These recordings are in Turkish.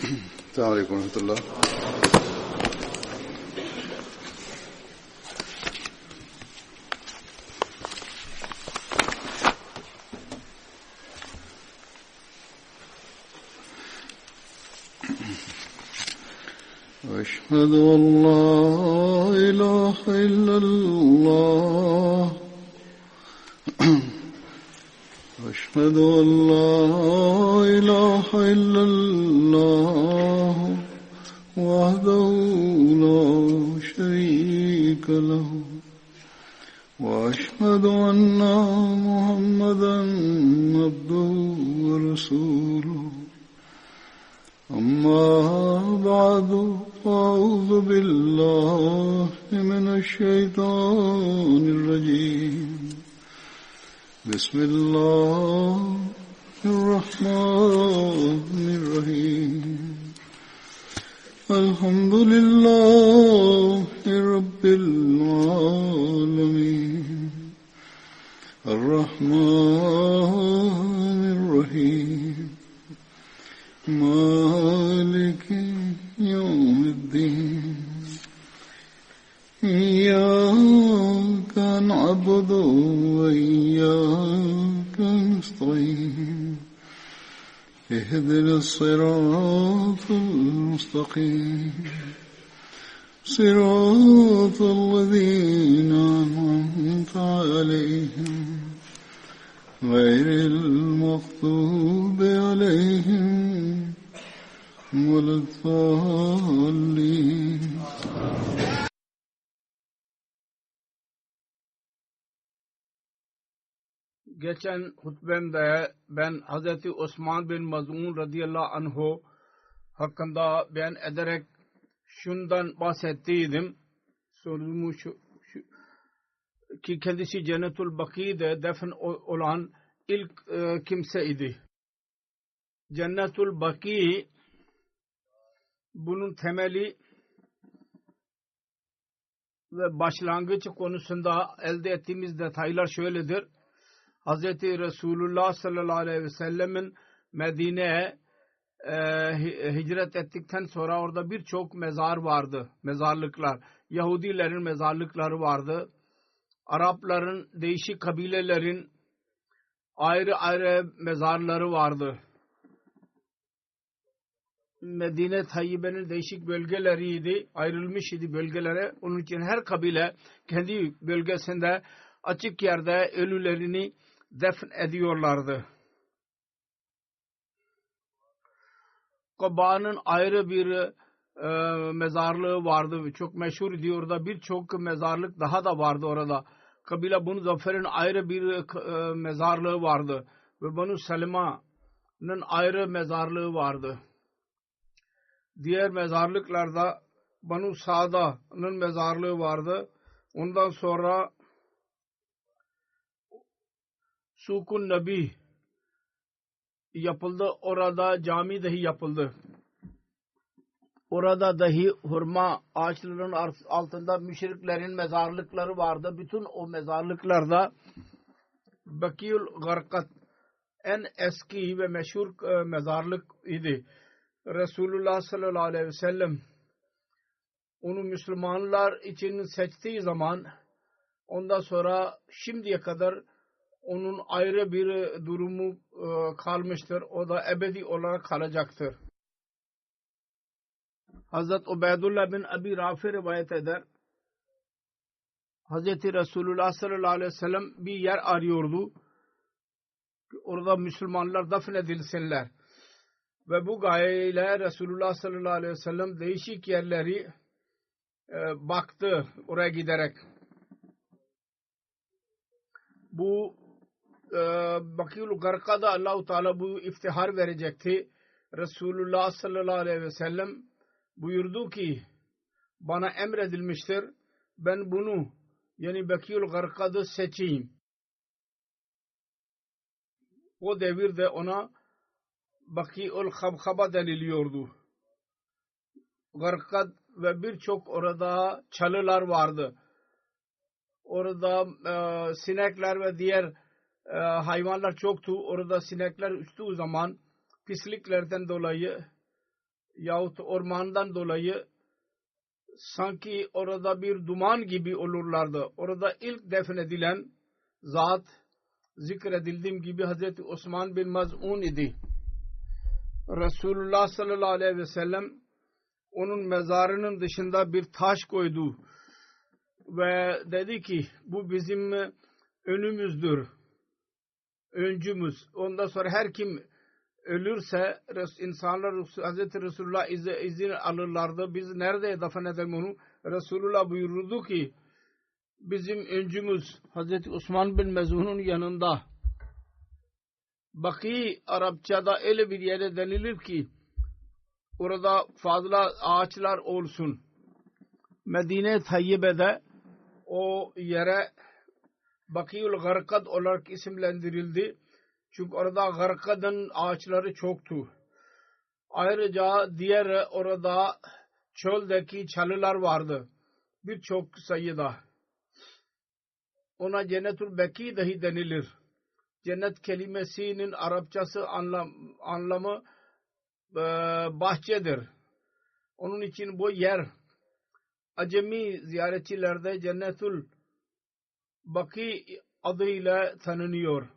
السلام عليكم ورحمة الله. أشهد أن لا إله إلا الله. أشهد أن لا إله إلا الله وحده لا شريك له وأشهد أن محمدا عبده ورسوله. أما بعد فأعوذ بالله من الشيطان الرجيم. بسم الله الرحمن الرحيم. الحمد لله رب العالمين الرحمن الرحيم مالك يوم الدين. إياك نعبد وإياك نستعين. اهدنا الصراط المستقيم صراط الذين أنعمت عليهم غير المغضوب عليهم ولا الضالين. Geçen hutbemde ben Hazreti Osman bin Maz'un radıyallahu anhu hakkında beyan ederek şundan bahsettiydim. Sorumu şu ki kendisi Cennetul Baki'de defn olan ilk kimse idi. Cennetul Baki bunun temeli ve başlangıç konusunda elde ettiğimiz detaylar şöyledir. Hz. Resulullah sallallahu aleyhi ve sellemin Medine'ye hicret ettikten sonra orada birçok mezar vardı. Mezarlıklar. Yahudilerin mezarlıkları vardı. Arapların, değişik kabilelerin ayrı ayrı mezarları vardı. Medine Tayyibe'nin değişik bölgeleriydi. Ayrılmış idi bölgelere. Onun için her kabile kendi bölgesinde açık yerde ölülerini defn ediyorlardı. Kuba'nın ayrı bir mezarlığı vardı. Çok meşhur idi. Orada birçok mezarlık daha da vardı orada. Kabile Banu Zafer'in ayrı bir mezarlığı vardı. Ve Banu Selima'nın ayrı mezarlığı vardı. Diğer mezarlıklarda Banu Sa'da'nın mezarlığı vardı. Ondan sonra Sukun Nabi yapıldı. Orada cami dahi yapıldı. Orada dahi hurma ağaçlarının altında müşriklerin mezarlıkları vardı. Bütün o mezarlıklarda Bakiyul Garkat en eski ve meşhur mezarlık idi. Resulullah sallallahu aleyhi ve sellem onu Müslümanlar için seçtiği zaman ondan sonra şimdiye kadar onun ayrı bir durumu kalmıştır. O da ebedi olarak kalacaktır. Hazret Ubeydullah bin Abi Rafi rivayet eder. Hazreti Resulullah sallallahu aleyhi ve sellem bir yer arıyordu. Orada Müslümanlar defnedilsinler. Ve bu gayeyle Resulullah sallallahu aleyhi ve sellem değişik yerleri baktı oraya giderek. Bu Bakiyul Garka'da Allah-u Teala bu iftihar verecekti. Resulullah sallallahu aleyhi ve sellem buyurdu ki bana emredilmiştir. Ben bunu yani Bakiyul Garka'da seçeyim. O devirde ona Bakiyul Habhaba deniliyordu. Garkat ve birçok orada çalılar vardı. Orada sinekler ve diğer hayvanlar çoktu. Orada sinekler uçtuğu zaman pisliklerden dolayı yahut ormandan dolayı sanki orada bir duman gibi olurlardı. Orada ilk defnedilen zat zikredildiğim gibi Hazreti Osman bin Maz'un idi. Resulullah sallallahu aleyhi ve sellem onun mezarının dışında bir taş koydu ve dedi ki bu bizim önümüzdür, öncümüz. Ondan sonra her kim ölürse insanlar Hazreti Resulullah izin alırlardı. Biz nerede dafn edelim onu? Resulullah buyurdu ki bizim öncümüz Hazreti Osman bin Mezun'un yanında. Baki Arapçada öyle bir yere denilir ki orada fazla ağaçlar olsun. Medine Tayyibe'de o yere Bakiul Garkad olarak isimlendirildi. Çünkü orada Garkad'ın ağaçları çoktu. Ayrıca diğer orada çöldeki çalılar vardı. Birçok sayıda. Ona Cennetül Beki dahi denilir. Cennet kelimesinin Arapçası anlamı bahçedir. Onun için bu yer Acemi ziyaretçilerde Cennetül Baki adıyla tanınıyor.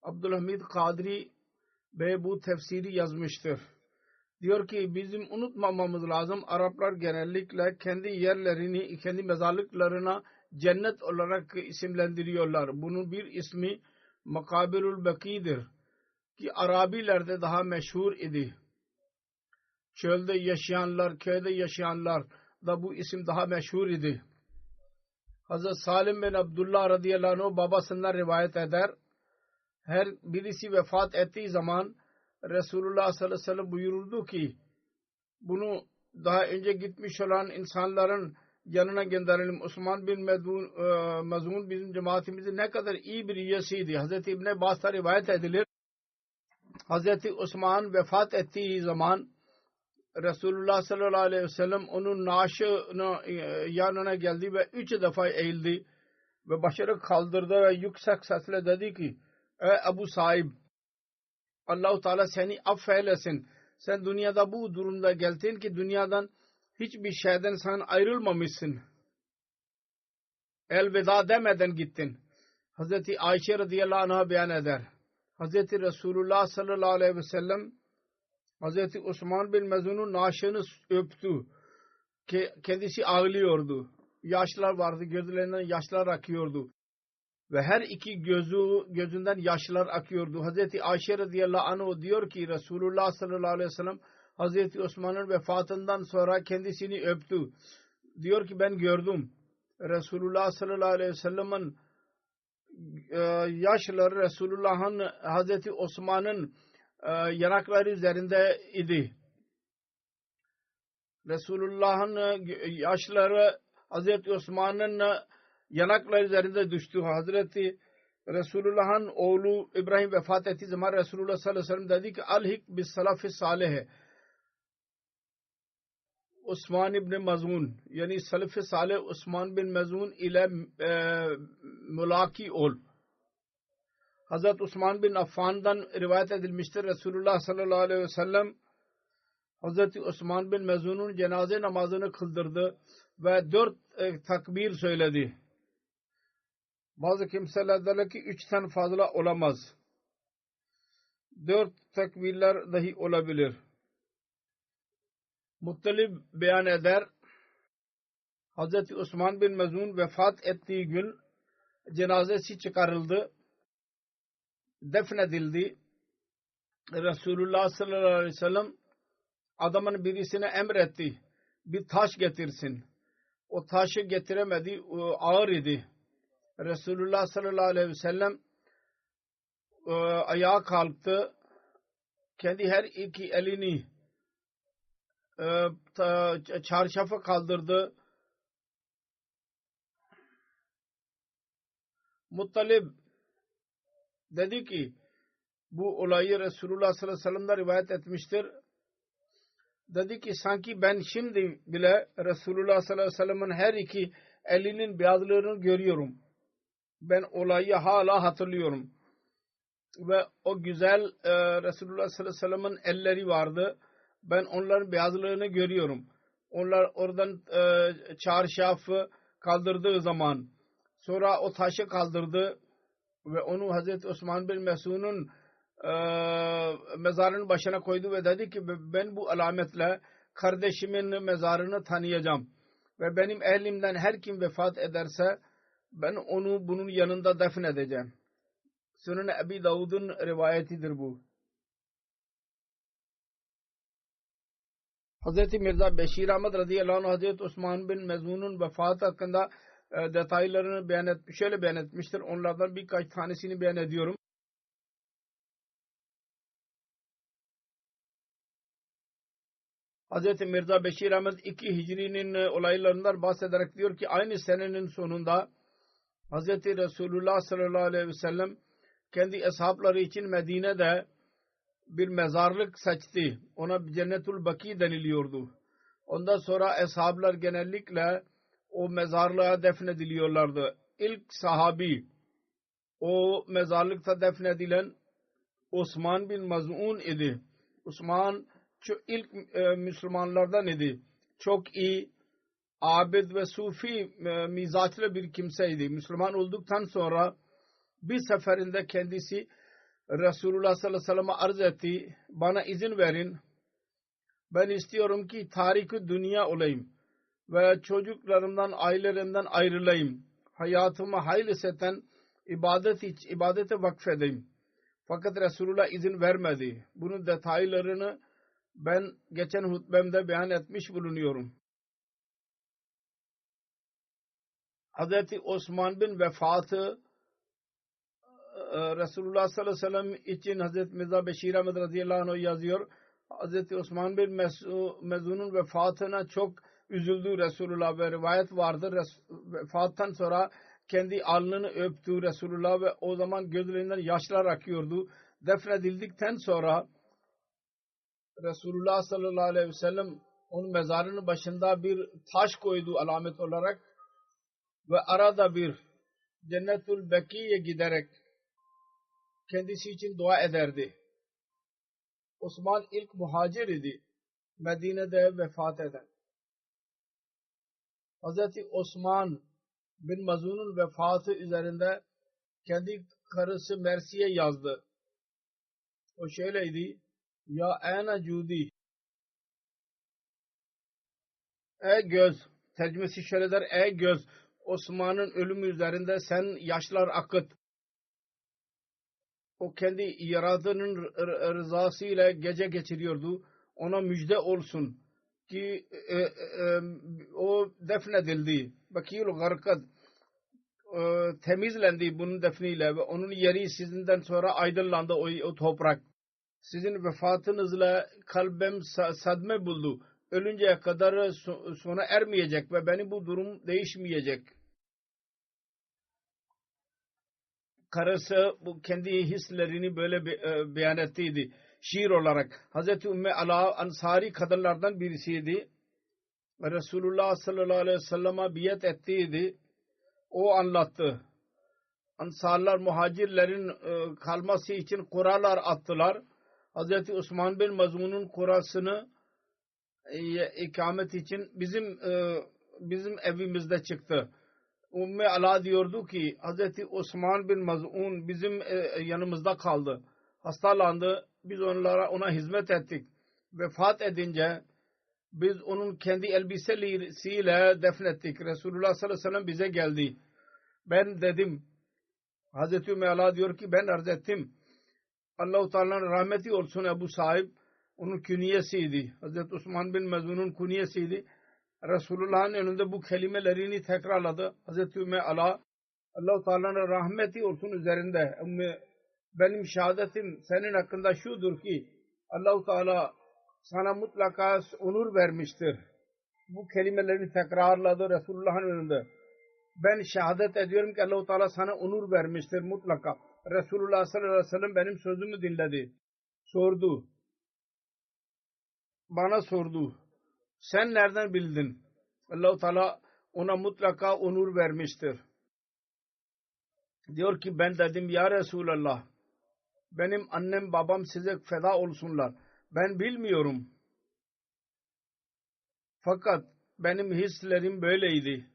Abdülhamid Kadri Bey bu tefsiri yazmıştır. Diyor ki bizim unutmamamız lazım. Araplar genellikle kendi yerlerini, kendi mezarlıklarına cennet olarak isimlendiriyorlar. Bunun bir ismi Makabirul Baki'dir. Ki Arabilerde daha meşhur idi. Çölde yaşayanlar, köyde yaşayanlar da bu isim daha meşhur idi. Hazreti Salim bin Abdullah radıyallahu anh babasından rivayet eder. Her birisi vefat ettiği zaman Resulullah sallallahu aleyhi ve sellem buyururdu ki bunu daha önce gitmiş olan insanların yanına gönderelim. Osman bin Mazun bizim cemaatimizin ne kadar iyi bir üyesiydi. Hazreti İbn Abbas'ta rivayet edilir. Hazreti Osman vefat ettiği zaman Resulullah sallallahu aleyhi ve sellem onun naaşının yanına geldi ve 3 defa eğildi ve başını kaldırdı ve yüksek sesle dedi ki ey Ebu Saib, Allah-u Teala seni affeylesin. Sen dünyada bu durumda geldin ki dünyadan hiçbir şeyden sen ayrılmamışsın. Elveda demeden gittin. Hazreti Ayşe radıyallahu anh'a beyan eder. Hazreti Resulullah sallallahu aleyhi ve sellem Hazreti Osman bin Mezun'un naaşını öptü. Kendisi ağlıyordu. Yaşlar vardı. Gözlerinden yaşlar akıyordu. Ve her iki gözünden yaşlar akıyordu. Hazreti Ayşe radıyallahu anh diyor ki Resulullah sallallahu aleyhi ve sellem Hazreti Osman'ın vefatından sonra kendisini öptü. Diyor ki ben gördüm. Resulullah sallallahu aleyhi ve sellem'in yaşları Resulullah'ın Hazreti Osman'ın yanakları üzerinde idi. Resulullah'ın yaşları Hazreti Osman'ın yanakları üzerinde düştü. Hazreti Resulullah'ın oğlu İbrahim vefat ettiği zaman Resulullah sallallahu aleyhi ve sellem dedi ki alhik bis salafi salih. Osman ibn Mazun yani salafi salih Osman bin Mazun ile mülaki ol. Hazreti Osman bin Affan'dan rivayet edilmiştir. Resulullah sallallahu aleyhi ve sellem Hazreti Osman bin Mazun'un cenaze namazını kıldırdı ve 4 takbir söyledi. Bazı kimseler derler ki 3'ten fazla olamaz. 4 takbirler dahi olabilir. Muttalib beyan eder. Hazreti Osman bin Mazun vefat ettiği gün cenazesi çıkarıldı. Defnedildi. Resulullah sallallahu aleyhi ve sellem adamın birisine emretti. Bir taş getirsin. O taşı getiremedi. Ağır idi. Resulullah sallallahu aleyhi ve sellem ayağa kalktı. Kendi her iki elini çarşafa kaldırdı. Muttalib dedi ki bu olayı Resulullah sallallahu aleyhi ve sellem'den rivayet etmiştir. Dedi ki sanki ben şimdi bile Resulullah sallallahu aleyhi ve sellem'in her iki elinin beyazlığını görüyorum. Ben olayı hala hatırlıyorum. ve o güzel Resulullah sallallahu aleyhi ve sellem'in elleri vardı. Ben onların beyazlığını görüyorum. Onlar oradan çarşafı kaldırdığı zaman sonra o taşı kaldırdı ve onu Hazreti Osman bin Mes'un'un mezarının başına koydu ve dedi ki ben bu alametle kardeşimin mezarını tanıyacağım ve benim ehlimden her kim vefat ederse ben onu bunun yanında defnedeceğim. Sunan Ebi Davud'un rivayetidir bu. Hazreti Mirza Beşir Ahmet radıyallahu anh Hazreti Osman bin Mezun'un vefatı hakkında detaylarını şöyle beyan etmiştir. Onlardan birkaç tanesini beyan ediyorum. Hazreti Mirza Beşir Ahmet 2 Hicri'nin olaylarından bahsederek diyor ki aynı senenin sonunda Hazreti Resulullah sallallahu aleyhi ve sellem kendi ashabları için Medine'de bir mezarlık seçti. Ona Cennetul Baki deniliyordu. Ondan sonra ashablar genellikle o mezarlığa defnediliyorlardı. İlk sahabi o mezarlıkta defnedilen Osman bin Maz'un idi. Osman ilk Müslümanlardan idi. Çok iyi, abid ve sufi mizaçlı bir kimseydi. Müslüman olduktan sonra bir seferinde kendisi Resulullah sallallahu aleyhi ve sellem'e arz etti. Bana izin verin. Ben istiyorum ki tarikü dünya olayım ve çocuklarımdan, ailelerimden ayrılayım. Hayatımı hayli seten ibadete vakfedeyim. Fakat Resulullah izin vermedi. Bunun detaylarını ben geçen hutbemde beyan etmiş bulunuyorum. Hazreti Osman bin vefatı Resulullah sallallahu aleyhi ve sellem için Hazreti Mirza Beşir Ahmet radıyallahu anh yazıyor. Hazreti Osman bin Mezun'un vefatına çok üzüldü Resulullah ve rivayet vardır. Vefattan sonra kendi alnını öptü Resulullah ve o zaman gözlerinden yaşlar akıyordu. Defnedildikten sonra Resulullah sallallahu aleyhi ve sellem onun mezarının başında bir taş koydu alamet olarak ve arada bir Cennetul Beki'ye giderek kendisi için dua ederdi. Osman ilk muhacir idi. Medine'de vefat eden. Hazreti Osman bin Mazun'un vefatı üzerinde kendi karısı Mersi'ye yazdı. O şöyleydi. Ya ena cudi. Ey göz. Tercümesi şöyle der. Ey göz. Osman'ın ölümü üzerinde sen yaşlar akıt. O kendi yaradığının rızasıyla gece geçiriyordu. Ona müjde olsun ki o defnedildi. Bakiyul Garkat temizlendi bunun defniyle ve onun yeri sizinden sonra aydınlandı o toprak. Sizin vefatınızla kalbim sadme buldu. Ölünceye kadar sona ermeyecek ve benim bu durum değişmeyecek. Karısı bu kendi hislerini böyle beyan ettiydi. Şiir olarak. Hazreti Ümmü Ala Ansari kadınlardan birisiydi. Resulullah sallallahu aleyhi ve sellem'e biat ettiydi. O anlattı. Ansarlar muhacirlerin kalması için kuralar attılar. Hazreti Osman bin Mazmun'un kurasını ikamet için bizim evimizde çıktı. Ümmü Ala diyordu ki Hazreti Osman bin Maz'un bizim yanımızda kaldı. Hastalandı. Biz ona hizmet ettik. Vefat edince biz onun kendi elbisesiyle defnettik. Resulullah sallallahu aleyhi ve sellem bize geldi. Ben dedim Hazreti Ümmü Ala diyor ki ben arz ettim. Allah-u Teala'nın rahmeti olsun Ebu Sahib onun künyesiydi. Hazreti Osman bin Maz'un'un künyesiydi. Resulullah'ın önünde bu kelimelerini tekrarladı. Hazreti Ümmü Ala Allah-u Teala'nın rahmeti olsun üzerinde. Benim şehadetim senin hakkında şudur ki Allah-u Teala sana mutlaka onur vermiştir. Bu kelimelerini tekrarladı Resulullah'ın önünde. Ben şehadet ediyorum ki Allah-u Teala sana onur vermiştir mutlaka. Resulullah sallallahu aleyhi ve sellem benim sözümü dinledi. Sordu. Bana sordu. Sen nereden bildin? Allah-u Teala ona mutlaka onur vermiştir. Diyor ki ben dedim ya Resulallah benim annem babam size feda olsunlar. Ben bilmiyorum. Fakat benim hislerim böyleydi.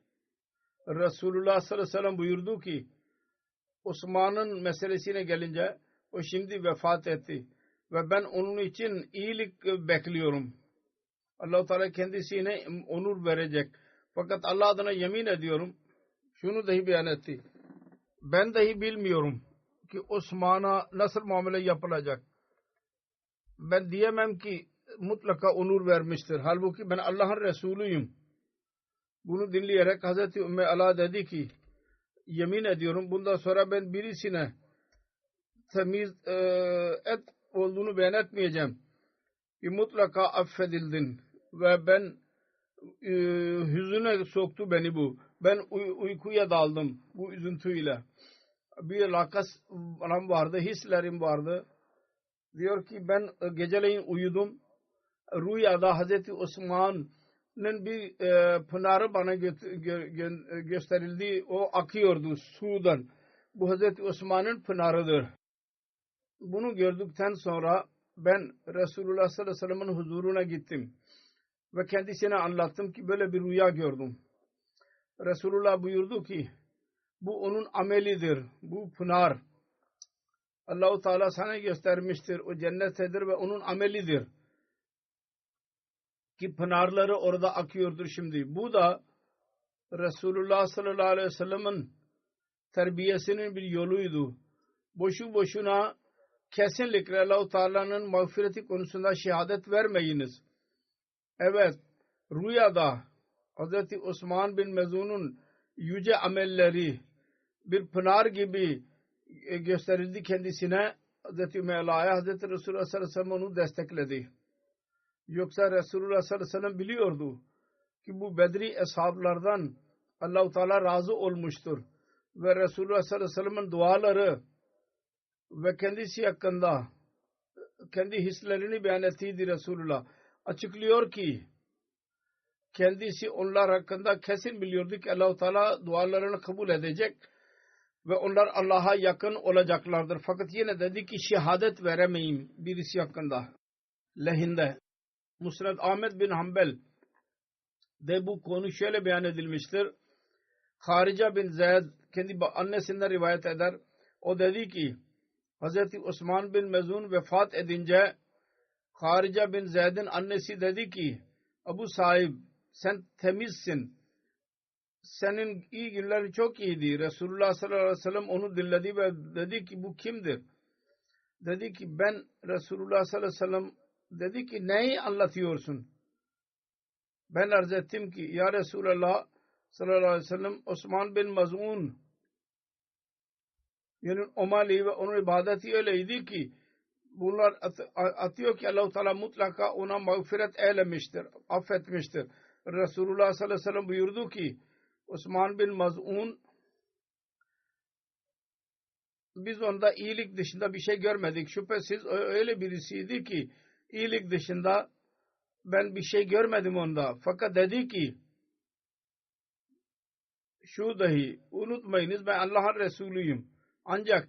Resulullah sallallahu aleyhi ve sellem buyurdu ki Osman'ın meselesine gelince o şimdi vefat etti ve ben onun için iyilik bekliyorum. Allah-u Teala kendisine onur verecek. Fakat Allah adına yemin ediyorum, şunu dahi beyan etti. Ben dahi bilmiyorum ki Osman'a nasıl muamele yapılacak. Ben diyemem ki mutlaka onur vermiştir. Halbuki ben Allah'ın Resulüyüm. Bunu dinleyerek Hazreti Ümmü Ala dedi ki yemin ediyorum bundan sonra ben birisine temiz et olduğunu beyan etmeyeceğim. Mutlaka affedildin ve ben hüzüne soktu beni bu. Ben uykuya daldım bu üzüntüyle. Bir lakasım vardı, hislerim vardı. Diyor ki ben geceleyin uyudum. Rüyada Hazreti Osman'ın bir pınarı bana gösterildi. O akıyordu sudan. Bu Hazreti Osman'ın pınarıdır. Bunu gördükten sonra ben Resulullah sallallahu aleyhi ve sellem'in huzuruna gittim. Ve kendisine anlattım ki böyle bir rüya gördüm. Resulullah buyurdu ki bu onun amelidir. Bu pınar Allah-u Teala sana göstermiştir. O cennettedir ve onun amelidir. Ki pınarları orada akıyordur şimdi. Bu da Resulullah sallallahu aleyhi ve sellem'in terbiyesinin bir yoluydu. Boşu boşuna kesinlikle Allah-u Teala'nın mağfireti konusunda şehadet vermeyiniz. Evet, rüyada Hz. Osman bin Mezun'un yüce amelleri bir pınar gibi gösterildi kendisine. Hz. Ümmü-i-Ala'ya Hz. Resulullah sallallahu aleyhi ve sellem onu destekledi. Yoksa Resulullah sallallahu aleyhi ve sellem biliyordu ki bu Bedri ashablardan Allah-u Teala razı olmuştur. Ve Resulullah sallallahu aleyhi ve sellem'in duaları ve kendisi hakkında kendi hislerini beyan ettiydi Resulullah. Açıklıyor ki kendisi onlar hakkında kesin biliyordu ki Allah-u Teala dualarını kabul edecek ve onlar Allah'a yakın olacaklardır. Fakat yine dedi ki şehadet veremeyim birisi hakkında. Lehinde Musned Ahmed bin Hanbel de bu konu şöyle beyan edilmiştir. Harice bin Zeyd kendi annesinden rivayet eder. O dedi ki Hz. Osman bin Mezun vefat edince Harice bin Zeyd'in annesi dedi ki Ebu sahib sen temizsin. Senin iyi günlerin çok iyiydi. Resulullah sallallahu aleyhi ve sellem onu dinledi ve dedi ki bu kimdir? Dedi ki ben Resulullah sallallahu aleyhi ve sellem dedi ki neyi anlatıyorsun? Ben arz ettim ki ya Resulullah sallallahu aleyhi ve sellem Osman bin Maz'un yani omali ve onun ibadeti öyleydi ki bunlar atıyor ki Allah-u Teala mutlaka ona mağfiret eylemiştir, affetmiştir. Resulullah sallallahu aleyhi ve sellem buyurdu ki Osman bin Maz'un biz onda iyilik dışında bir şey görmedik. Şüphesiz öyle birisiydi ki iyilik dışında ben bir şey görmedim onda. Fakat dedi ki şu dahi unutmayınız ben Allah'ın Resulüyüm. Ancak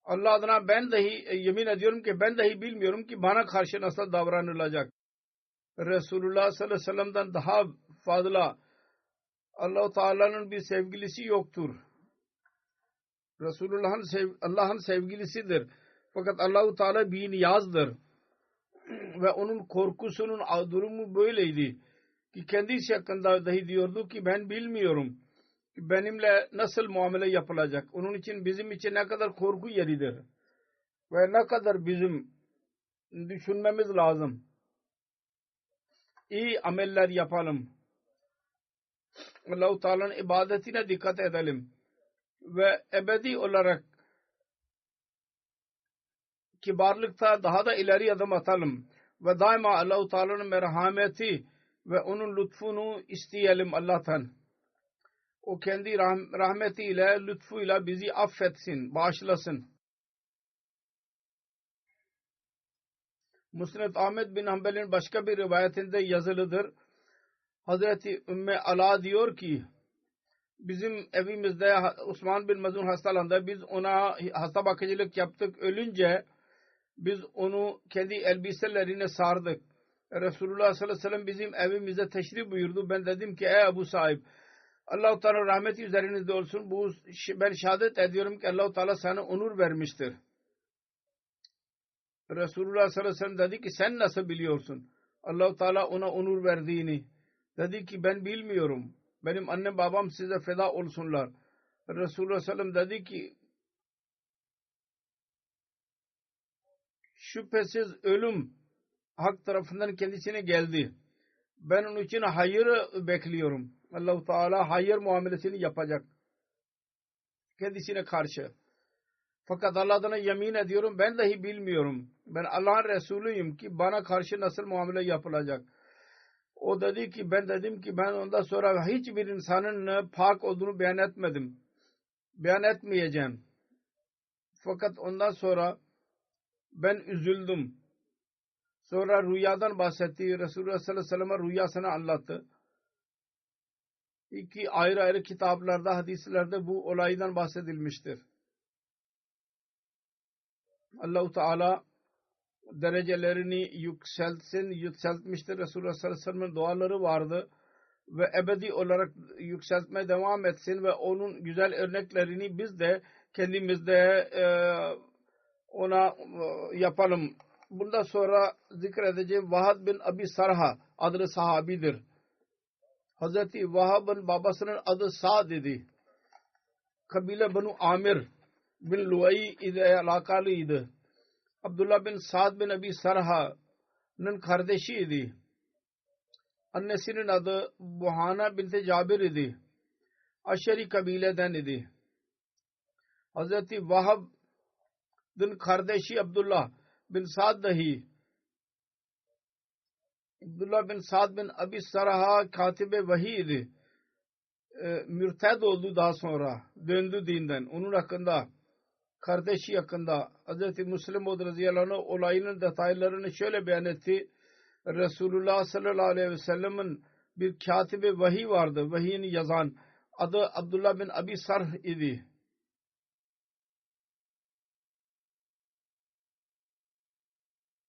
Allah adına ben dahi yemin ediyorum ki ben dahi bilmiyorum ki bana karşı nasıl davranılacak. Resulullah sallallahu aleyhi ve sellem'den daha fazla Allah-u Teala'nın bir sevgilisi yoktur. Resulullah'ın Allah'ın sevgilisidir. Fakat Allah-u Teala bir niyazdır. Ve onun korkusunun durumu böyleydi. Ki kendisi hakkında dahi diyordu ki ben bilmiyorum ki benimle nasıl muamele yapılacak. Onun için bizim için ne kadar korku yeridir. Ve ne kadar bizim düşünmemiz lazım. İyi ameller yapalım. Allah-u Teala'nın ibadetine dikkat edelim. Ve ebedi olarak kibarlıkta daha da ileri adım atalım. Ve daima Allah-u Teala'nın merhameti ve onun lütfunu isteyelim Allah'tan. O kendi rahmetiyle, lütfuyla bizi affetsin, bağışlasın. Musned Ahmed bin Hanbel'in başka bir rivayetinde yazılıdır. Hazreti Ümmü Ala diyor ki bizim evimizde Osman bin Mazun hastalandı. Biz ona hasta bakıcılık yaptık. Ölünce biz onu kendi elbiselerine sardık. Resulullah sallallahu aleyhi ve sellem bizim evimize teşrif buyurdu. Ben dedim ki ey Ebu Sahib, Allah-u Teala rahmeti üzerinizde olsun. Ben şehadet ediyorum ki Allah-u Teala sana onur vermiştir. Resulullah sallallahu aleyhi ve sellem dedi ki sen nasıl biliyorsun Allah-u Teala ona onur verdiğini? Dedi ki ben bilmiyorum. Benim annem babam size feda olsunlar. Resulullah sallallahu aleyhi ve sellem dedi ki şüphesiz ölüm hak tarafından kendisine geldi. Ben onun için hayır bekliyorum. Allah-u Teala hayır muamelesini yapacak kendisine karşı. Fakat Allah'tan yemin ediyorum ben dahi bilmiyorum. Ben Allah'ın Resulüyüm ki bana karşı nasıl muamele yapılacak. O dedi ki ben dedim ki ben ondan sonra hiçbir insanın pak olduğunu beyan etmedim. Beyan etmeyeceğim. Fakat ondan sonra ben üzüldüm. Sonra rüyadan bahsetti. Resulullah sallallahu aleyhi ve sellem'e rüyasını anlattı. İki ayrı ayrı kitaplarda, hadislerde bu olaydan bahsedilmiştir. Allah-u Teala derecelerini yükseltmiştir. Resulullah sallallahu aleyhi ve sellem'in duaları vardı ve ebedi olarak yükseltmeye devam etsin ve onun güzel örneklerini biz de kendimizde ona yapalım. Bundan sonra zikredeceğim Vahab bin Abi Sarha adlı sahabidir. Hazreti Vahab'ın babasının adı Sa'd idi. Kabile Banu Amir bin Luay ile alakalıydı. Abdullah bin Sa'd bin Abi Sarha'nın kardeşiydi. Annesinin adı Buhana binti Cabir idi. Aşeri kabileden idi. Hazreti Vahab'ın kardeşi Abdullah bin Sa'd dahi Abdullah bin Sa'd bin Abi Sarha katibe vahiy idi. Mürted oldu daha sonra. Döndü dinden. Onun hakkında kardeşi hakkında Hz. Müslim radıyallahu anh olayının detaylarını şöyle beyan etti. Resulullah sallallahu aleyhi ve sellem'in bir katibe vahiy vardı. Vahiyini yazan adı Abdullah bin Abi Sarh idi.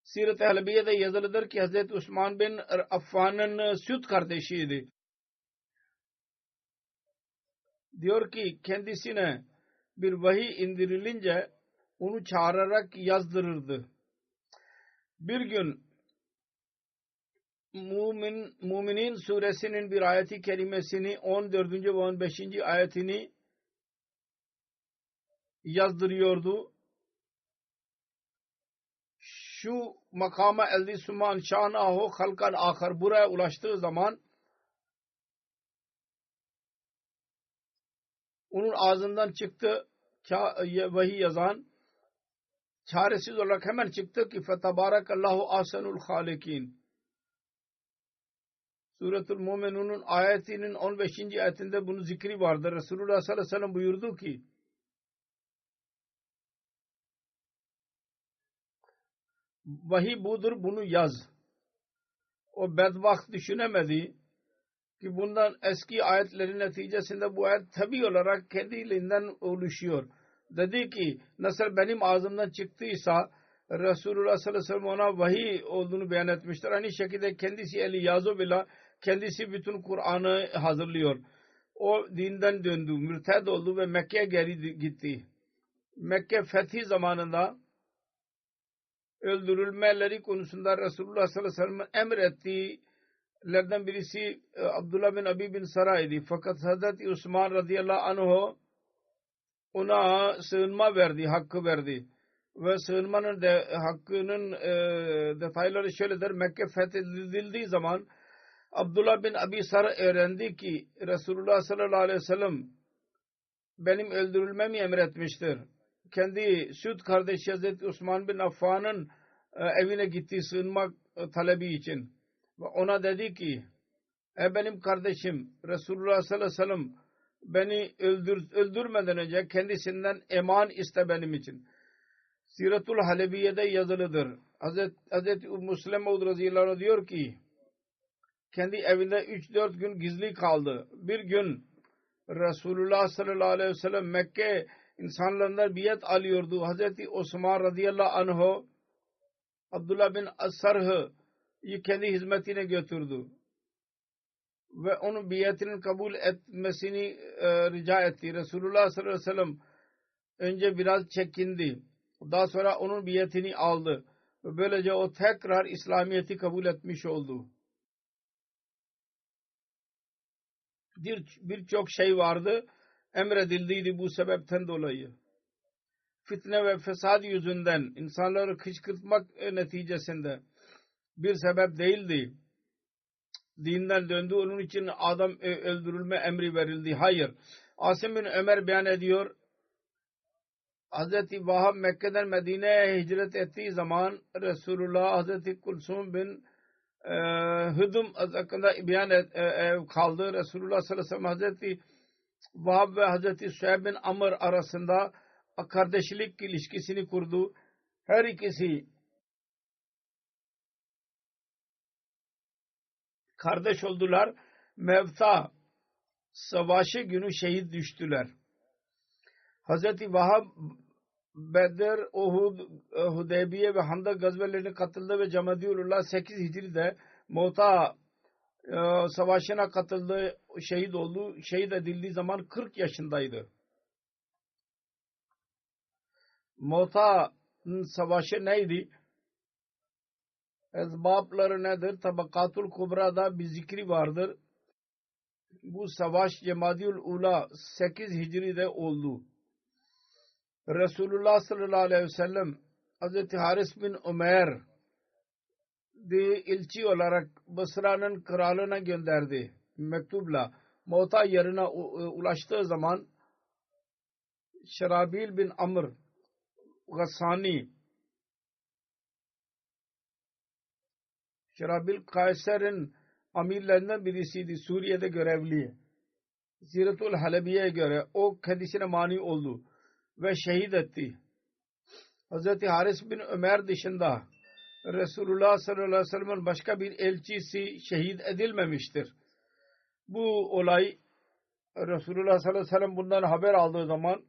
Sirat-ı Halebiye'de yazılıdır ki Hz. Osman bin Affan'ın süt kardeşiydi. Diyor ki kendisine bir vahiy indirilince onu çağırarak yazdırırdı. Bir gün Müminin suresinin bir ayeti kerimesini 14. ve 15. ayetini yazdırıyordu. Şu makama elde suman şanahu halkan ahar buraya ulaştığı zaman onun ağzından çıktı vahiy yazan çaresiz olarak hemen çıktı ki fetebarakallahu ahsenul halikin. Suratul Mu'minun'un ayetinin 15. ayetinde bunun zikri vardır. Resulullah sallallahu aleyhi ve sellem buyurdu ki vahiy budur, bunu yaz. O bedbaht düşünemedi ki bundan eski ayetlerin neticesinde bu ayet tabi olarak kendiliğinden oluşuyor. Dedi ki nasıl benim ağzımdan çıktıysa Resulullah sallallahu aleyhi ve sellem ona vahiy olduğunu beyan etmiştir. Aynı şekilde kendisi eli yazı bile kendisi bütün Kur'an'ı hazırlıyor. O dinden döndü, mürted oldu ve Mekke'ye geri gitti. Mekke fethi zamanında öldürülmeleri konusunda Resulullah sallallahu aleyhi ve sellem'in emrettiğilerden birisi Abdullah bin Abi bin Sara'ydı. Fakat Hazreti Osman radıyallahu anh ona sığınma verdi, hakkı verdi. Ve sığınmanın hakkının detayları şöyledir. Mekke fethedildiği zaman Abdullah bin Abi Sar öğrendi ki Resulullah sallallahu aleyhi ve sellem benim öldürülmemi emretmiştir. Kendi süt kardeşi Hazreti Osman bin Affan'ın evine gitti sığınmak talebi için. Ve ona dedi ki benim kardeşim Resulullah sallallahu aleyhi ve sellem beni öldürmeden önce kendisinden eman iste benim için. Siratul Halebiye'de yazılıdır. Hazreti Müslim radıyallahu anh diyor ki kendi evinde 3-4 gün gizli kaldı. Bir gün Resulullah sallallahu aleyhi ve sellem Mekke insanlarından biat alıyordu. Hazreti Osman radıyallahu anh'u Abdullah bin Asarh'ı kendi hizmetine götürdü ve onun biatinin kabul etmesini rica etti. Resulullah sallallahu aleyhi ve sellem önce biraz çekindi. Daha sonra onun biatini aldı. Ve böylece o tekrar İslamiyet'i kabul etmiş oldu. Birçok şey vardı. Emredildiydi bu sebepten dolayı. Fitne ve fesad yüzünden insanları kışkırtmak neticesinde bir sebep değildi. Dinden döndü. Onun için adam öldürülme emri verildi. Hayır. Asim bin Ömer beyan ediyor. Hazreti Vahab Mekke'den Medine'ye hicret ettiği zaman Resulullah Hazreti Kulsum bin Hüdüm hakkında beyan kaldı. Resulullah sallallahu aleyhi ve sellem Hazreti Vahab ve Hazreti Süheyb bin Amr arasında kardeşlik ilişkisini kurdu. Her ikisi kardeş oldular. Mevta savaşı günü şehit düştüler. Hazreti Vahab Bedir, Uhud, Hudeybiye ve Handak gazvelerine katıldı ve Cemadiullah 8 Hicri'de Mevta savaşına katıldı, şehit oldu. Şehit edildiği zaman 40 yaşındaydı. Mevta'nın savaşı neydi? Ezbabları nedir? Tabakatul Kubra'da bir zikri vardır. Bu savaş Cemadiullah 8 Hicri'de oldu. Resulullah sallallahu aleyhi ve sellem Hazreti Haris bin Ömer de ilçi olarak Basra'nın kralına gönderdi. Mektubla Mevta yerine ulaştığı zaman Şerabil bin Amr Gassani Şerabil Kayser'in amirlerinden birisiydi. Suriye'de görevli. Ziratul Halebiye'ye göre o kendisine mani oldu ve şehit etti. Hazreti Haris bin Ömer dışında Resulullah sallallahu aleyhi ve sellem'in başka bir elçisi şehit edilmemiştir. Bu olay Resulullah sallallahu aleyhi ve sellem bundan haber aldığı zaman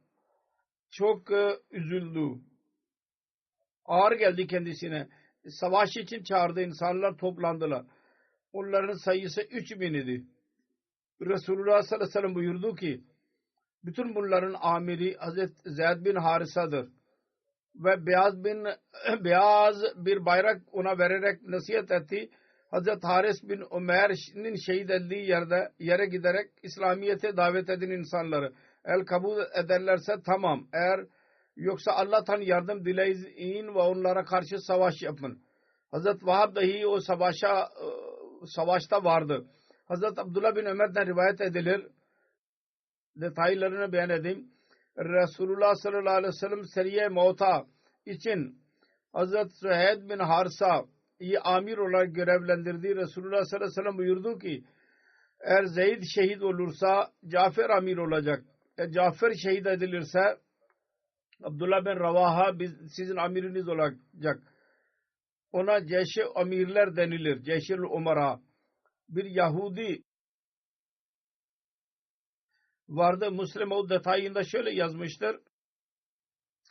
çok üzüldü. Ağır geldi kendisine. Savaş için çağırdı, insanlar toplandılar. Onların sayısı 3000 idi. Resulullah sallallahu aleyhi ve sellem buyurdu ki bütün bunların amiri Hazreti Zeyd bin Harisa'dır. Ve beyaz bir bayrak ona vererek nasihat etti. Hazreti Haris bin Ömer'in şehit edildiği yere giderek İslamiyet'e davet edin insanları. Eğer kabul ederlerse tamam. Eğer yoksa Allah'tan yardım dileyin ve onlara karşı savaş yapın. Hazreti Vahab dahi o savaşta vardı. Hazreti Abdullah bin Ömer'den rivayet edilir. Detaylarını beyan edeyim. Resulullah sallallahu aleyhi ve sellem Seriye Mevta için Hazreti Süheyb bin Harisa'yı amir olarak görevlendirdi. Resulullah sallallahu aleyhi ve sellem buyurdu ki eğer Zeyd şehit olursa Cafer amir olacak. Cafer şehit edilirse Abdullah bin Ravaha sizin amiriniz olacak. Ona Ceş-i Amirler denilir. Ceş-i Umara. Bir Yahudi vardı. Müslim o detayında şöyle yazmıştır.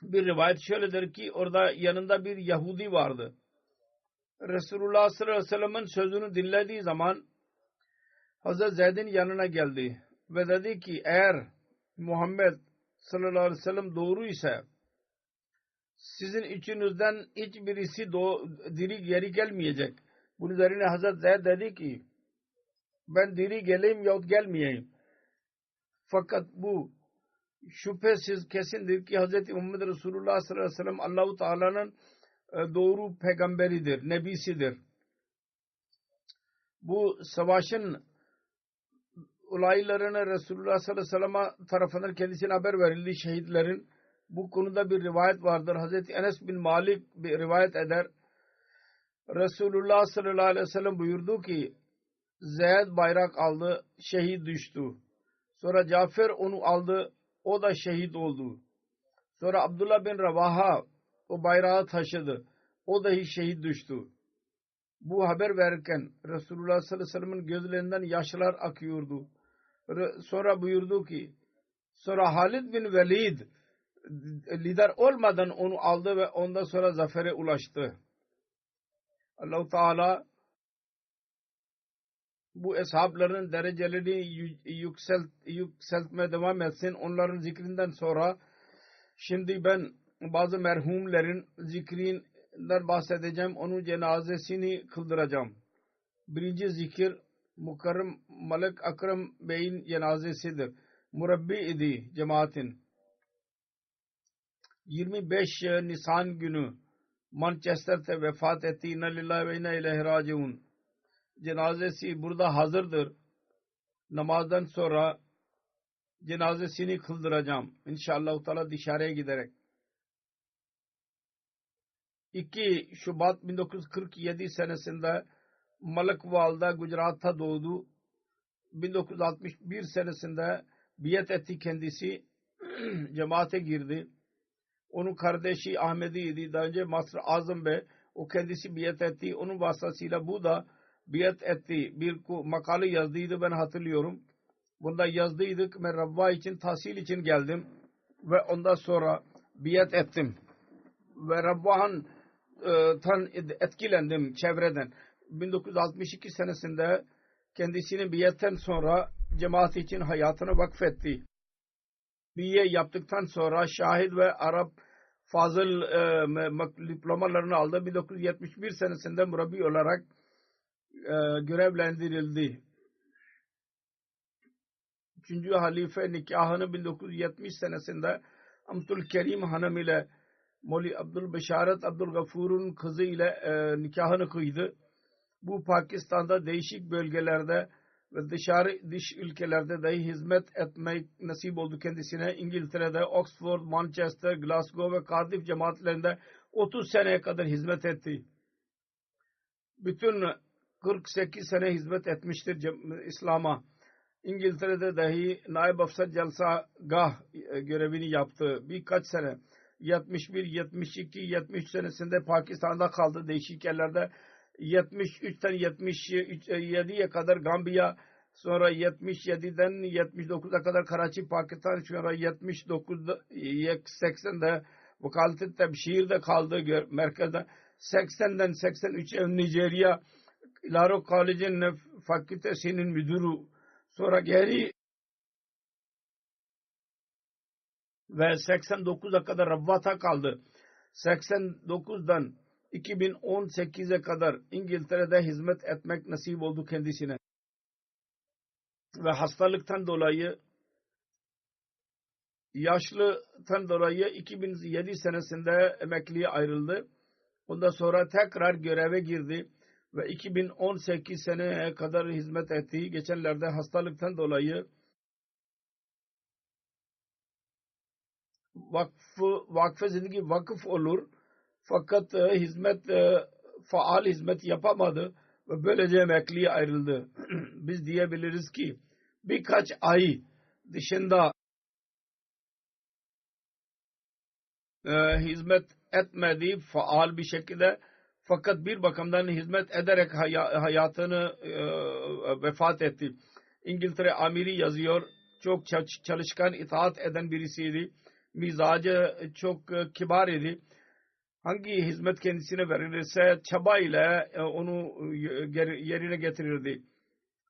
Bir rivayet şöyledir ki orada yanında bir Yahudi vardı. Resulullah sallallahu aleyhi ve sellem'in sözünü dinlediği zaman Hazreti Zeyd'in yanına geldi ve dedi ki eğer Muhammed sallallahu aleyhi ve sellem doğru ise sizin içinizden hiçbirisi diri geri gelmeyecek. Bunun üzerine Hazreti Zeyd dedi ki ben diri geleyim yahut gelmeyeyim. Fakat bu şüphesiz kesindir ki Hz. Muhammed Resulullah sallallahu aleyhi ve sellem Allah-u Teala'nın doğru peygamberidir, nebisidir. Bu savaşın olaylarını Resulullah sallallahu aleyhi ve sellem tarafından kendisine haber verildi şehitlerin. Bu konuda bir rivayet vardır. Hz. Enes bin Malik bir rivayet eder. Resulullah sallallahu aleyhi ve sellem buyurdu ki Zeyd bayrak aldı, şehit düştü. Sonra Cafer onu aldı, o da şehit oldu. Sonra Abdullah bin Ravaha o bayrağı taşıdı, o dahi şehit düştü. Bu haber verirken Resulullah sallallahu aleyhi ve sellem'in gözlerinden yaşlar akıyordu. Sonra buyurdu ki, sonra Halid bin Velid lider olmadan onu aldı ve ondan sonra zafere ulaştı. Allah-u Teala bu eshabların derecelerini yükseltmeye devam etsin. Onların zikrinden sonra şimdi ben bazı merhumlerin zikrinden bahsedeceğim. Onun cenazesini kıldıracağım. Birinci zikir Mukarrem Malik Akram Bey'in cenazesidir. Murabbi idi cemaatin. 25 Nisan günü Manchester'te vefat etti. İnna lillahi ve inna ileyhi raciun. Cenazesi burada hazırdır. Namazdan sonra cenazesini kıldıracağım. İnşallah Teala dışarıya giderek. 2 Şubat 1947 senesinde Malakval'da Gujarat'ta doğdu. 1961 senesinde biat etti kendisi. Cemaate girdi. Onun kardeşi Ahmedi'ydi. Daha önce Masr Azam Bey, o kendisi biat etti. Onun vasıtasıyla bu da biat etti. Bir makale yazdıydı, ben hatırlıyorum. Bunda yazdıydık. Ben Rabba için, tahsil için geldim. Ve ondan sonra biat ettim. Ve Rabba'nın etkilendim çevreden. 1962 senesinde kendisinin biatten sonra cemaat için hayatını vakfetti. BA yaptıktan sonra Şahit ve Arap Fazıl diplomalarını aldı. 1971 senesinde murabbi olarak görevlendirildi. 3. halife nikahını 1970 senesinde Abdülkerim Hanım ile Moli Abdülbeşaret Abdülgafur'un kızı ile nikahını kıydı. Bu Pakistan'da değişik bölgelerde ve dış ülkelerde dahi hizmet etmek nasip oldu kendisine. İngiltere'de Oxford, Manchester, Glasgow ve Cardiff cemaatlerinde 30 seneye kadar hizmet etti. Bütün 48 sene hizmet etmiştir İslam'a. İngiltere'de dahi Naib Afsar Jalsagah görevini yaptı. Birkaç sene 71, 72, 73 senesinde Pakistan'da kaldı değişik yerlerde. 73'ten 77'ye kadar Gambiya, sonra 77'den 79'a kadar Karachi, Pakistan, sonra 79'da 80'de Vakalet-i Tebşir'de kaldı merkezde. 80'den 83'e Nijerya Ilaro College'in fakültesinin müdürü, sonra geri ve 89'a kadar Rabbat'a kaldı. 89'dan 2018'e kadar İngiltere'de hizmet etmek nasip oldu kendisine. Ve hastalıktan dolayı, yaşlıdan dolayı 2007 senesinde emekliye ayrıldı. Ondan sonra tekrar göreve girdi ve 2018 seneye kadar hizmet etti. Geçenlerde hastalıktan dolayı vakfe zindagi vakıf olur. Fakat faal hizmet yapamadı ve böylece emekliye ayrıldı. Biz diyebiliriz ki birkaç ay dışında hizmet etmedi faal bir şekilde, fakat bir bakımdan hizmet ederek hayatını vefat etti. İngiltere amiri yazıyor, çok çalışkan, itaat eden birisiydi. Mizacı çok kibar idi. Hangi hizmet kendisine verilirse çaba ile onu yerine getirirdi.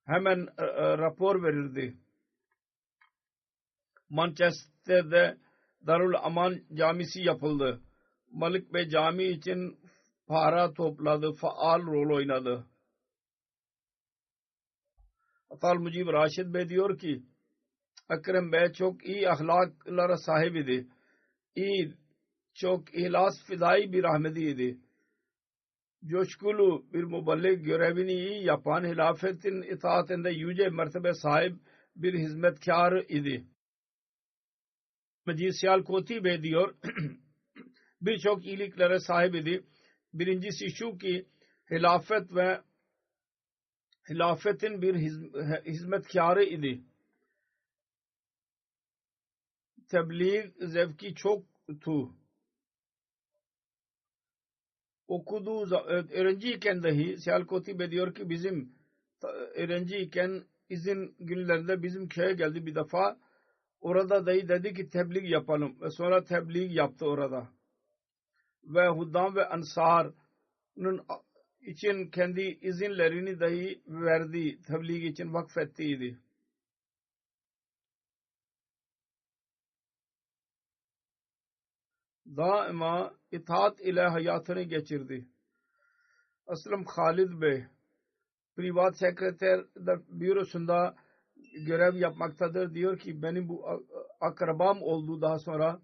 Hemen rapor verirdi. Manchester'de Darul Aman Camisi yapıldı. Malik Bey cami için para topladı, faal rol oynadı. Atal Mucib Raşid Bey diyor ki, Ekrem Bey çok iyi ahlaklara sahip idi. Çok ihlas fidai bir Ahmediydi. Coşkulu bir muballik, görevini iyi yapan, hilafetin itaatinde yüce mertebe sahip bir hizmetkar idi. Mecid Siyalkoti Bey diyor, birçok iyiliklere sahip idi. Birincisi şu ki, hilafetin bir hizmetkarı idi. Tebliğ zevki çoktu. Okuduğu öğrenciyken dahi Siyalkoti Bey diyor ki bizim öğrenciyken izin günlerinde bizim köye geldi bir defa. Orada dahi dedi ki tebliğ yapalım. Ve sonra tebliğ yaptı orada. Ve Huddam ve Ansar'ın için kendi izinlerini dahi verdi. Tebliğ için vakfettiydi. Daima itaat ile hayatını geçirdi. Aslam Khalid Bey privat sekreter bürosunda görev yapmaktadır. Diyor ki benim bu akrabam oldu daha sonra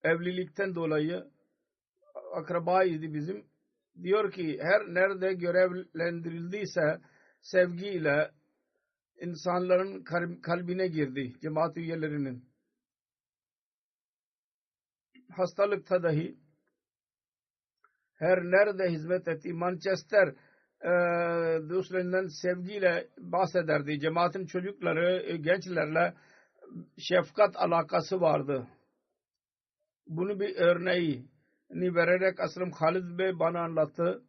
evlilikten dolayı akrabaydı bizim. Diyor ki her nerede görevlendirildiyse sevgiyle insanların kalbine girdi. Cemaat üyelerinin. Hastalıkta dahi her nerede hizmet etti. Manchester dostlarından sevgiyle bahsederdi. Cemaatin çocukları, gençlerle şefkat alakası vardı. Bunu bir örneği vererek Aslam Khalid Bey bana anlattı.